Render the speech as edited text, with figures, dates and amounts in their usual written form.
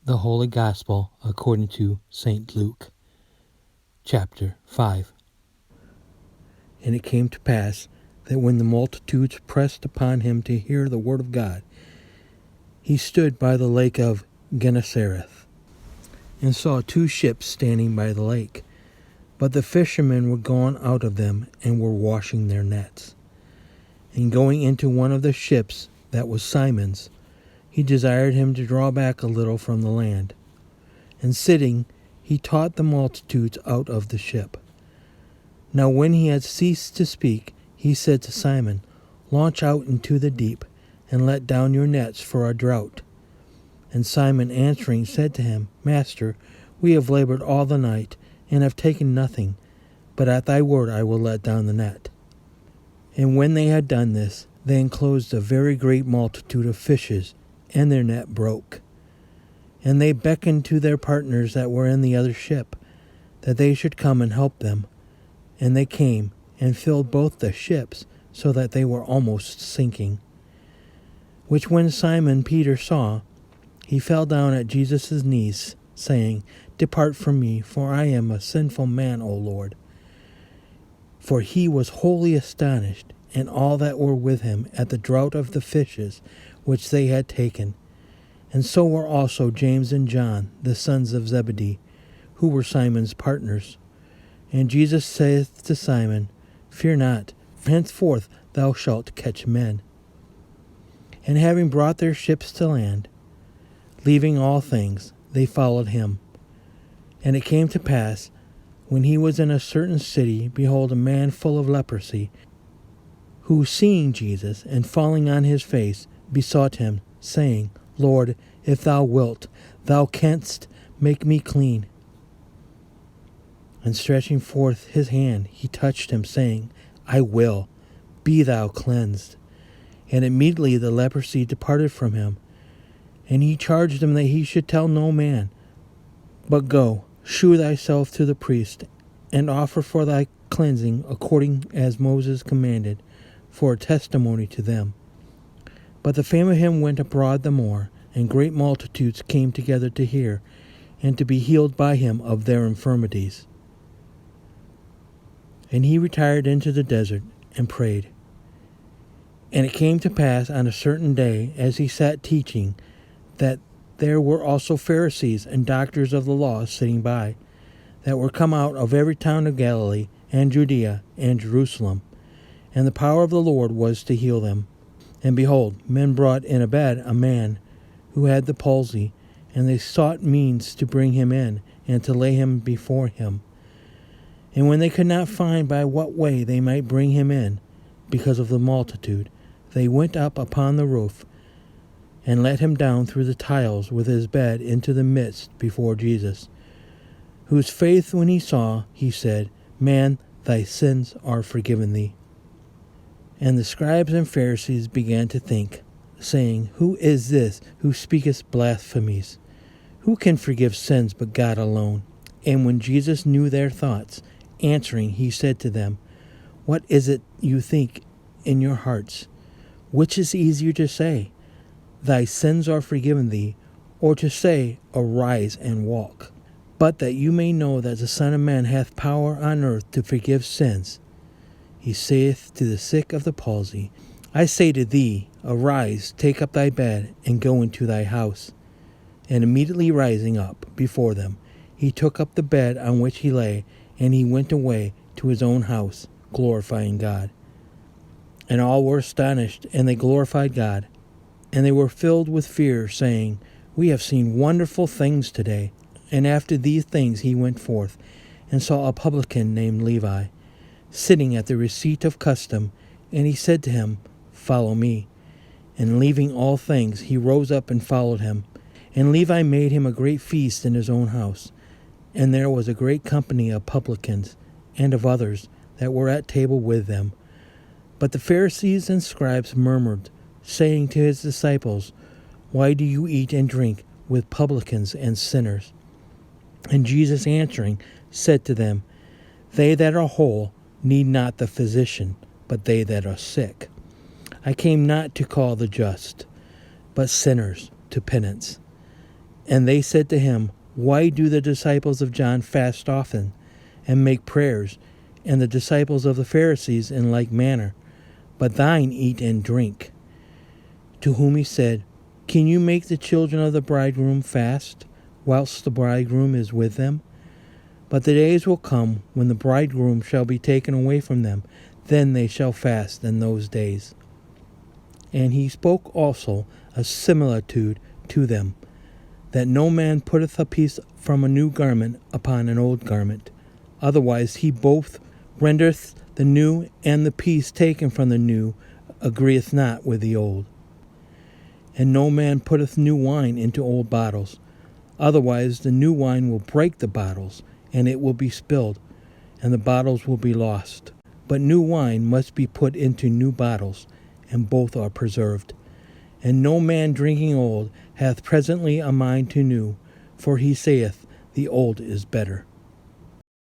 The Holy Gospel according to St. Luke, chapter 5. And it came to pass that when the multitudes pressed upon him to hear the word of God, he stood by the lake of Gennesaret, and saw two ships standing by the lake. But the fishermen were gone out of them, and were washing their nets. And going into one of the ships, that was Simon's, he desired him to draw back a little from the land. And sitting, he taught the multitudes out of the ship. Now when he had ceased to speak, he said to Simon, Launch out into the deep, and let down your nets for a draught. And Simon answering said to him, Master, we have labored all the night, and have taken nothing, but at thy word I will let down the net. And when they had done this, they enclosed a very great multitude of fishes, and their net broke. And they beckoned to their partners that were in the other ship, that they should come and help them. And they came, and filled both the ships, so that they were almost sinking. Which when Simon Peter saw, he fell down at Jesus' knees, saying, Depart from me, for I am a sinful man, O Lord. For he was wholly astonished, and all that were with him, at the draught of the fishes which they had taken. And so were also James and John, the sons of Zebedee, who were Simon's partners. And Jesus saith to Simon, Fear not, henceforth thou shalt catch men. And having brought their ships to land, leaving all things, they followed him. And it came to pass, when he was in a certain city, behold, a man full of leprosy, who, seeing Jesus, and falling on his face, besought him, saying, Lord, if thou wilt, thou canst make me clean. And stretching forth his hand, he touched him, saying, I will, be thou cleansed. And immediately the leprosy departed from him. And he charged him that he should tell no man, but go, shew thyself to the priest, and offer for thy cleansing according as Moses commanded, for a testimony to them. But the fame of him went abroad the more, and great multitudes came together to hear, and to be healed by him of their infirmities. And he retired into the desert, and prayed. And it came to pass on a certain day, as he sat teaching, that there were also Pharisees and doctors of the law sitting by, that were come out of every town of Galilee, and Judea, and Jerusalem. And the power of the Lord was to heal them. And behold, men brought in a bed a man who had the palsy, and they sought means to bring him in, and to lay him before him. And when they could not find by what way they might bring him in, because of the multitude, they went up upon the roof, and let him down through the tiles with his bed into the midst before Jesus, whose faith when he saw, he said, Man, thy sins are forgiven thee. And the scribes and Pharisees began to think, saying, Who is this who speaketh blasphemies? Who can forgive sins but God alone? And when Jesus knew their thoughts, answering, he said to them, What is it you think in your hearts? Which is easier to say, Thy sins are forgiven thee, or to say, Arise and walk? But that you may know that the Son of Man hath power on earth to forgive sins, he saith to the sick of the palsy, I say to thee, Arise, take up thy bed, and go into thy house. And immediately rising up before them, he took up the bed on which he lay, and he went away to his own house, glorifying God. And all were astonished, and they glorified God. And they were filled with fear, saying, We have seen wonderful things today. And after these things he went forth, and saw a publican named Levi, sitting at the receipt of custom, and he said to him, Follow me. And leaving all things, he rose up and followed him. And Levi made him a great feast in his own house. And there was a great company of publicans, and of others, that were at table with them. But the Pharisees and scribes murmured, saying to his disciples, Why do you eat and drink with publicans and sinners? And Jesus answering said to them, They that are whole need not the physician, but they that are sick. I came not to call the just, but sinners to penance. And they said to him, Why do the disciples of John fast often, and make prayers, and the disciples of the Pharisees in like manner? But thine eat and drink. To whom he said, Can you make the children of the bridegroom fast, whilst the bridegroom is with them? But the days will come when the bridegroom shall be taken away from them, then they shall fast in those days. And he spoke also a similitude to them, that no man putteth a piece from a new garment upon an old garment. Otherwise he both rendereth the new, and the piece taken from the new agreeth not with the old. And no man putteth new wine into old bottles. Otherwise the new wine will break the bottles, and it will be spilled, and the bottles will be lost. But new wine must be put into new bottles, and both are preserved. And no man drinking old hath presently a mind to new, for he saith, The old is better.